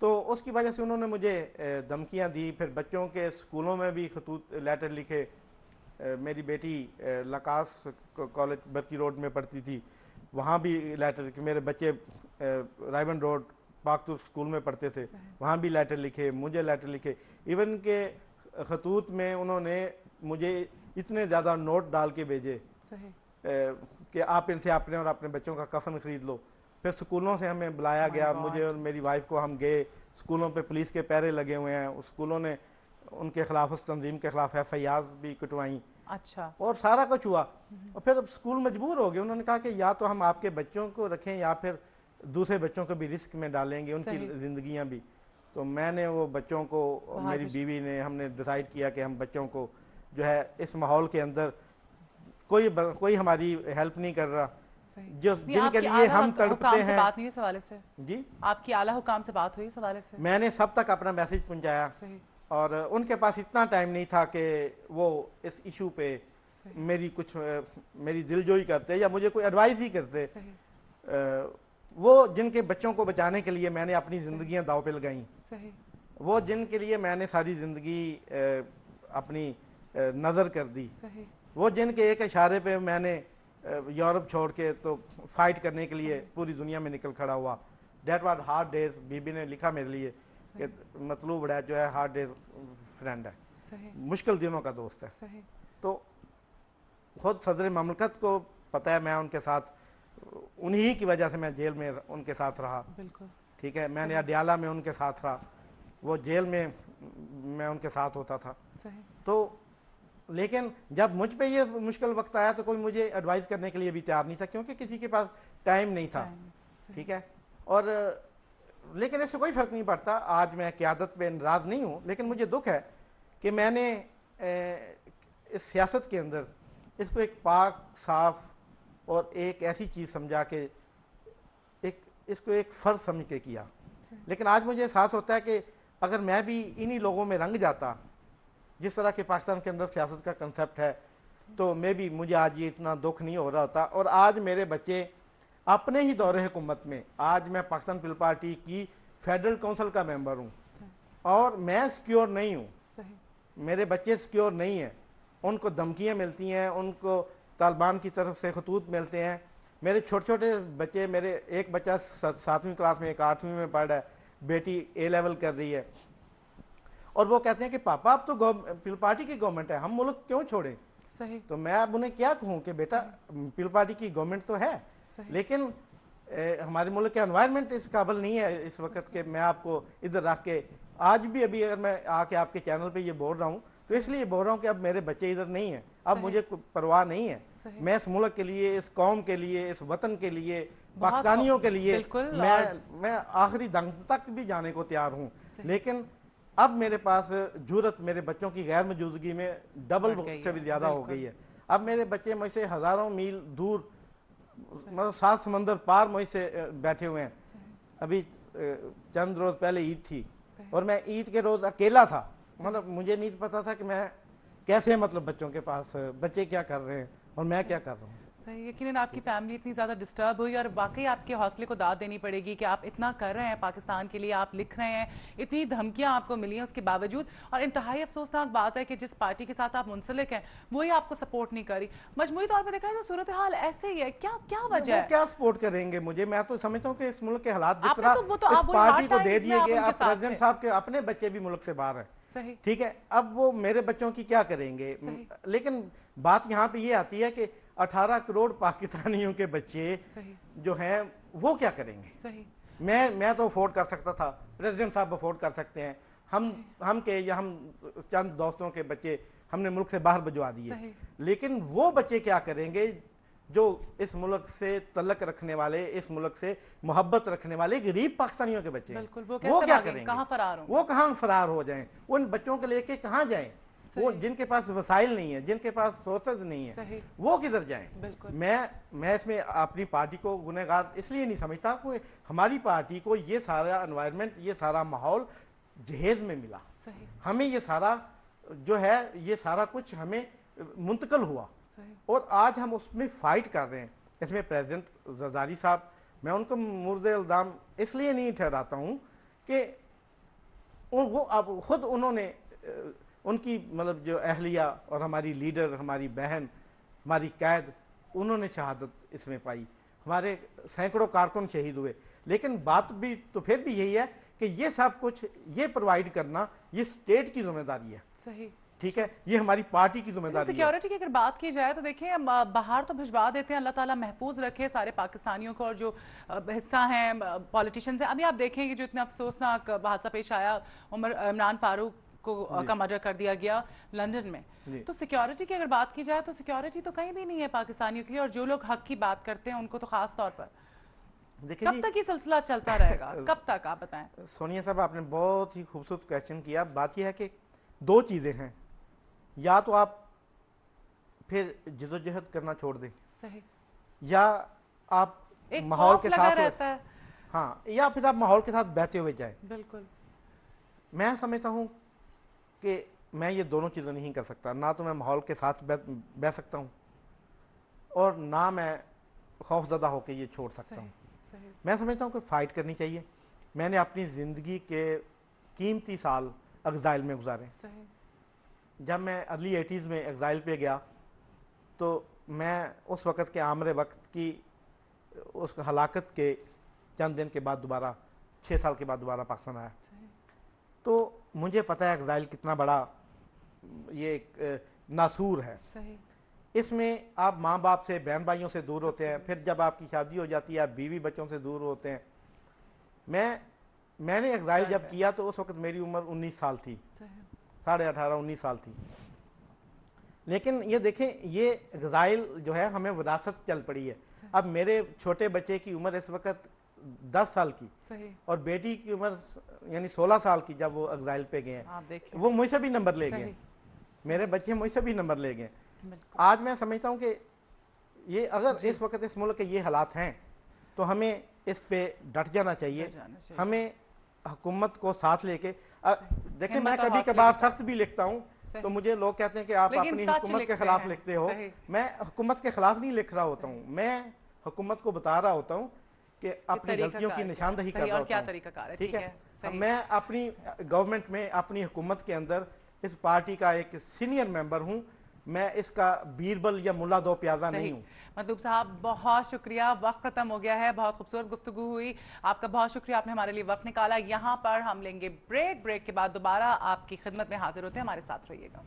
تو اس کی وجہ سے انہوں نے مجھے دھمکیاں دی. پھر بچوں کے اسکولوں میں بھی خطوط لیٹر لکھے. میری بیٹی لکاس کالج برکی روڈ میں پڑھتی تھی, وہاں بھی لیٹر لکھے. میرے بچے رائبن روڈ پاکتور اسکول میں پڑھتے تھے, وہاں بھی لیٹر لکھے, مجھے لیٹر لکھے. ایون کہ خطوط میں انہوں نے مجھے اتنے زیادہ نوٹ ڈال کے بھیجے کہ آپ ان سے اپنے اور اپنے بچوں کا کفن خرید لو. پھر اسکولوں سے ہمیں بلایا گیا, مجھے اور میری وائف کو, ہم گئے اسکولوں پہ, پولیس کے پہرے لگے ہوئے ہیں. اسکولوں نے ان کے خلاف, اس تنظیم کے خلاف ایف آئی آر بھی کٹوائیں. اچھا. اور سارا کچھ ہوا. اور پھر اسکول مجبور ہو گئے, انہوں نے کہا کہ یا تو ہم آپ کے بچوں کو رکھیں یا پھر دوسرے بچوں کو بھی رسک میں ڈالیں گے, ان کی زندگیاں بھی. تو میں نے وہ بچوں کو, میری بیوی نے, ہم نے ڈیسائیڈ کیا کہ ہم بچوں کو جو ہے اس ماحول کے اندر کوئی ہماری ہیلپ نہیں کر رہا, جن کے لیے ہم تڑپتے ہیں. بات نہیں اس حوالے سے جی, آپ کی اعلیٰ حکام سے بات ہوئی اس حوالے سے؟ میں نے سب تک اپنا میسج پہنچایا, اور ان کے پاس اتنا ٹائم نہیں تھا کہ وہ اس ایشو پہ میری دلجوئی کرتے یا مجھے کوئی ایڈوائز ہی کرتے. وہ جن کے بچوں کو بچانے کے لیے میں نے اپنی زندگیاں داؤ پہ لگائیں, وہ جن کے لیے میں نے ساری زندگی اپنی نظر کر دی, وہ جن کے ایک اشارے پہ میں نے یورپ چھوڑ کے تو فائٹ کرنے کے لیے پوری دنیا میں نکل کھڑا ہوا. That was hard days. بی بی نے لکھا میرے لیے کہ مطلوب بڑا جو ہے ہارڈ ڈیز فرینڈ ہے, مشکل دنوں کا دوست ہے. تو خود صدر مملکت کو پتہ ہے, میں ان کے ساتھ, انہی کی وجہ سے میں جیل میں ان کے ساتھ رہا. ٹھیک ہے, میں نے اڈیالہ میں ان کے ساتھ رہا, وہ جیل میں میں ان کے ساتھ ہوتا تھا. تو لیکن جب مجھ پہ یہ مشکل وقت آیا تو کوئی مجھے ایڈوائز کرنے کے لیے بھی تیار نہیں تھا, کیونکہ کسی کے پاس ٹائم نہیں تھا. ٹھیک ہے, اور لیکن اس سے کوئی فرق نہیں پڑتا. آج میں قیادت پہ ناراض نہیں ہوں, لیکن مجھے دکھ ہے کہ میں نے اس سیاست کے اندر اس کو ایک پاک صاف اور ایک ایسی چیز سمجھا کہ اس کو ایک فرض سمجھ کے کیا. لیکن آج مجھے احساس ہوتا ہے کہ اگر میں بھی انہی لوگوں میں رنگ جاتا جس طرح کے پاکستان کے اندر سیاست کا کنسیپٹ ہے, تو مجھے آج یہ اتنا دکھ نہیں ہو رہا ہوتا. اور آج میرے بچے اپنے ہی دور حکومت میں, آج میں پاکستان پیپلز پارٹی کی فیڈرل کونسل کا ممبر ہوں, اور میں سیکیور نہیں ہوں, میرے بچے سیکیور نہیں ہیں. ان کو دھمکیاں ملتی ہیں, ان کو طالبان کی طرف سے خطوط ملتے ہیں. میرے چھوٹے چھوٹے بچے, میرے ایک بچہ 7ویں کلاس میں, ایک 8ویں میں پڑھ رہا ہے, بیٹی اے لیول کر رہی ہے, اور وہ کہتے ہیں کہ پاپا اب تو پیپلز پارٹی کی گورنمنٹ ہے, ہم ملک کیوں چھوڑیں. تو میں اب انہیں کیا کہوں کہ بیٹا پیپلز پارٹی کی گورنمنٹ تو ہے, لیکن ہمارے ملک کے انوائرمنٹ اس قابل نہیں ہے اس وقت کہ میں آپ کو ادھر رکھ کے, آج بھی ابھی اگر میں آ کے آپ کے چینل پہ یہ بول رہا ہوں تو اس لیے بول رہا ہوں کہ اب میرے بچے ادھر نہیں ہیں, اب مجھے پرواہ نہیں ہے. میں اس ملک کے لیے, اس قوم کے لیے, اس وطن کے لیے, پاکستانیوں کے لیے میں آخری دم تک بھی جانے کو تیار ہوں. لیکن اب میرے پاس جرأت میرے بچوں کی غیر موجودگی میں ڈبل سے بھی زیادہ ہو گئی ہے. اب میرے بچے مجھ سے ہزاروں میل دور, مطلب 7 سمندر پار مجھ سے بیٹھے ہوئے ہیں. ابھی چند روز پہلے عید تھی, اور میں عید کے روز اکیلا تھا, مطلب مجھے نہیں پتا تھا کہ میں کیسے, مطلب بچوں کے پاس بچے کیا کر رہے ہیں اور میں کیا کر رہا ہوں. صحیح. یقیناً آپ کی فیملی اتنی زیادہ ڈسٹرب ہوئی, اور واقعی آپ کے حوصلے کو داد دینی پڑے گی کہ آپ اتنا کر رہے ہیں پاکستان کے لیے, آپ لکھ رہے ہیں, اتنی دھمکیاں آپ کو ملی ہیں اس کے باوجود, اور انتہائی افسوسناک بات ہے کہ جس پارٹی کے ساتھ آپ منسلک ہیں وہی آپ کو سپورٹ نہیں کر رہی. مجموعی طور پہ دیکھا ہے تو صورتحال ایسے ہی ہے, کیا وجہ ہے؟ وہ کیا سپورٹ کریں گے مجھے؟ میں تو سمجھتا ہوں کہ اس ملک کے حالات جس طرح اس پارٹی کو دے دیے گئے, اب پریزیڈنٹ صاحب کے اپنے بچے بھی ملک سے باہر ہیں. ٹھیک ہے, اب وہ میرے بچوں کی کیا کریں گے؟ لیکن بات یہاں پہ یہ آتی ہے کہ 18 کروڑ پاکستانیوں کے بچے جو ہیں وہ کیا کریں گے؟ میں تو افورڈ کر سکتا تھا, پریزیڈنٹ صاحب افورڈ کر سکتے ہیں, ہم چند دوستوں کے بچے ہم نے ملک سے باہر بھجوا دیے, لیکن وہ بچے کیا کریں گے جو اس ملک سے تعلق رکھنے والے, اس ملک سے محبت رکھنے والے غریب پاکستانیوں کے بچے ہیں, وہ کیا کریں گے؟ وہ کہاں فرار ہو جائیں؟ ان بچوں کو لے کے کہاں جائیں؟ وہ جن کے پاس وسائل نہیں ہیں, جن کے پاس سورسز نہیں ہیں, وہ کدھر جائیں؟ میں اس میں اپنی پارٹی کو گنہگار اس لیے نہیں سمجھتا کہ ہماری پارٹی کو یہ سارا انوائرمنٹ, یہ سارا ماحول جہیز میں ملا, ہمیں یہ سارا جو ہے, یہ سارا کچھ ہمیں منتقل ہوا, اور آج ہم اس میں فائٹ کر رہے ہیں. اس میں پریزیڈنٹ زرداری صاحب, میں ان کو مورد الزام اس لیے نہیں ٹھہراتا ہوں کہ وہ اب خود انہوں نے ان کی مطلب جو اہلیہ اور ہماری لیڈر، ہماری بہن، ہماری قید، انہوں نے شہادت اس میں پائی، ہمارے سینکڑوں کارکن شہید ہوئے. لیکن بات بھی تو پھر بھی یہی ہے کہ یہ سب کچھ یہ پرووائڈ کرنا یہ اسٹیٹ کی ذمہ داری ہے. صحیح. ٹھیک ہے، یہ ہماری پارٹی کی ذمہ داری ہے. سیکیورٹی کی اگر بات کی جائے تو دیکھیں باہر تو بھجوا دیتے ہیں، اللہ تعالیٰ محفوظ رکھے سارے پاکستانیوں کو، اور جو حصہ ہیں پولیٹیشنز ہیں. ابھی آپ دیکھیں کہ جو اتنا افسوسناک حادثہ پیش آیا، عمران فاروق کو کا مرڈر کر دیا گیا لندن میں. تو سیکیورٹی کی اگر بات کی جائے تو سیکیورٹی تو کہیں بھی نہیں ہے پاکستانیوں کے لیے، اور جو لوگ حق کی بات کرتے ہیں ان کو تو خاص طور پر. کب تک یہ سلسلہ چلتا رہے گا؟ کب تک آپ بتائیں؟ سونیا صاحب آپ نے بہت ہی خوبصورت کویشچن کیا. بات یہ ہے کہ دو چیزیں ہیں، یا تو آپ پھر جدوجہد کرنا چھوڑ دیں، صحیح، یا آپ ایک ماحول خوف کے لگا ساتھ رہتا ہے. ہاں، یا پھر آپ ماحول کے ساتھ بہتے ہوئے جائیں. بالکل. میں سمجھتا ہوں کہ میں یہ دونوں چیزیں نہیں کر سکتا. نہ تو میں ماحول کے ساتھ بہ سکتا ہوں، اور نہ میں خوف زدہ ہو کے یہ چھوڑ سکتا ہوں. صحیح. میں سمجھتا ہوں کہ فائٹ کرنی چاہیے. میں نے اپنی زندگی کے قیمتی سال ایگزائل میں گزارے. صحیح. جب میں ارلی 80s میں ایگزائل پہ گیا تو میں اس وقت کے عامر وقت کی اس ہلاکت کے چند دن کے بعد دوبارہ 6 سال کے بعد دوبارہ پاکستان آیا. تو مجھے پتہ ہے ایگزائل کتنا بڑا یہ ایک ناسور ہے. صحیح. اس میں آپ ماں باپ سے، بہن بھائیوں سے دور ہوتے ہیں، پھر جب آپ کی شادی ہو جاتی ہے آپ بیوی بچوں سے دور ہوتے ہیں. میں نے ایگزائل جب کیا تو اس وقت میری عمر 19 سال تھی، 18.5 19 سال تھی. لیکن یہ دیکھیں یہ ایگزائل جو ہے ہمیں وراثت چل پڑی ہے. اب میرے چھوٹے بچے کی عمر اس وقت 10 سال کی، اور بیٹی کی عمر یعنی 16 سال کی جب وہ ایگزائل پہ گئے ہیں. وہ مجھ سے بھی نمبر لے گئے، میرے بچے مجھ سے بھی نمبر لے گئے. آج میں سمجھتا ہوں کہ یہ اگر اس وقت اس ملک کے یہ حالات ہیں تو ہمیں اس پہ ڈٹ جانا چاہیے. ہمیں حکومت کو ساتھ لے کے دیکھیں، میں کبھی کبھار سخت بھی لکھتا ہوں تو مجھے لوگ کہتے ہیں کہ آپ اپنی حکومت کے خلاف لکھتے ہو. میں حکومت کے خلاف نہیں لکھ رہا ہوتا ہوں، میں حکومت کو بتا رہا ہوتا ہوں کہ اپنی غلطیوں کی نشاندہی کر رہا ہوتا ہوں. ٹھیک ہے، میں اپنی گورنمنٹ میں، اپنی حکومت کے اندر اس پارٹی کا ایک سینئر ممبر ہوں. میں اس کا بیربل یا ملا دو پیازہ نہیں ہوں. مطلوب صاحب بہت شکریہ، وقت ختم ہو گیا ہے. بہت خوبصورت گفتگو ہوئی، آپ کا بہت شکریہ، آپ نے ہمارے لیے وقت نکالا. یہاں پر ہم لیں گے بریک کے بعد دوبارہ آپ کی خدمت میں حاضر ہوتے ہیں. ہمارے ساتھ رہیے گا.